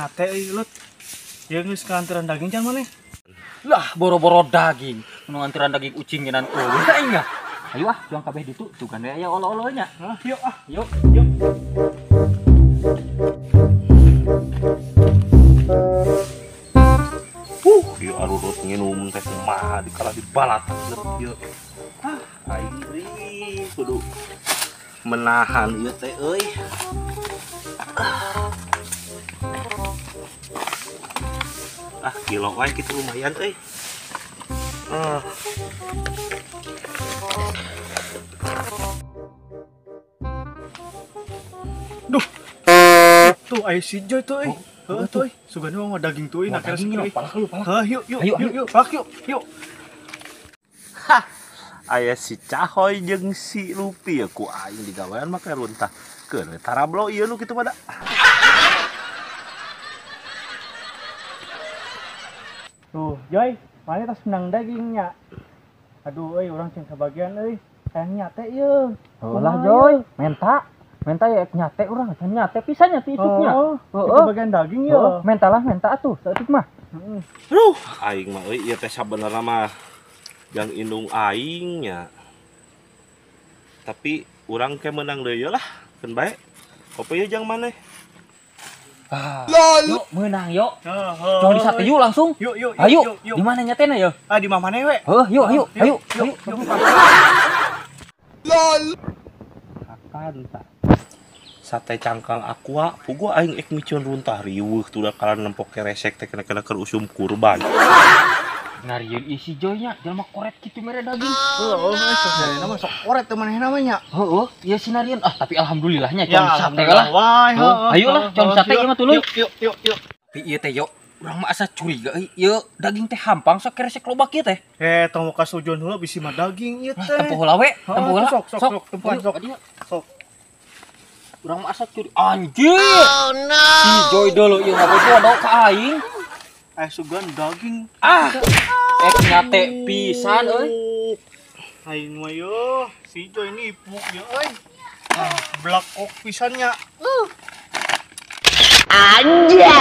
nyate lut. Ya geus kantoran daging can maneh. Lah boro-boro daging, nu antiran daging ucing genan eueuh aing nya. Ayo juang kabeh ditu, tugan we aya olo-olonya. Yuk Yuk. Ieu arurut nginum teh kumaha dikala dibalat ieu. Aing kudu menahan ieu teh euy. Kilo wae kitu lumayan euy. Duh. Tuh aya si Joy tuh euy. Heeh tuh euy. Sugana mah daging tuh euy nak kira euy. Yuk. Palak yuk. Hah. Aya si Cahoy jeung si Lupi ya ku aing digawean make runtah. Keur tarablo ieu nu kitu mah da. Tuh, Joy, mana tas menang dagingnya. Aduh euy urang ceng kabagian euy. Sayang nyate ieu. Lah Joy, menta ya nyate urang, can nyate pisan nya ti isuknya. Heeh. Bagian daging ya. Menta atuh, saeutik mah. Aduh, aing mah euy ieu teh sabenerna mah yang indung aing nya. Tapi urang ke menang deui lah, keun bae. Kopi jeung maneh. Yuk, menang yuk. Jangan disate yuk langsung. Yuk. Ayo, di mana nyatena ya? Di mana we? Yuk. LOL. Akan tah. Sate cangkang aqua, pugu aing ek micieun runtah riweuh tuh da kala nempok ke resek teh kena keur usum kurban. Ngarieun isi Joy nya, jelema koret kitu mere daging. Sok dari nama sok koret teh maneh namanya. Heeh, ieu sinarieun. Tapi alhamdulillahnya can sate lah. Ayo lah, can sate ieu mah tuluy. Yuk. Tapi ieu teh yuk, urang mah asa curiga euy. Ieu daging teh hampang sok resek loba kieu teh. Tong muka sujon heula bisi mah daging ieu teh. Tempo heula we, tempo heula. Sok, tempuan sok. Sok. Urang mah asa curi. Anjir. Oh no. Si Joy deuleu ieu ngabodo ado ka aing. Sugan daging. Nyate pisan euy. Aing mah yo, si Joy nipu ya euy. Blak ok pisannya. Anjay.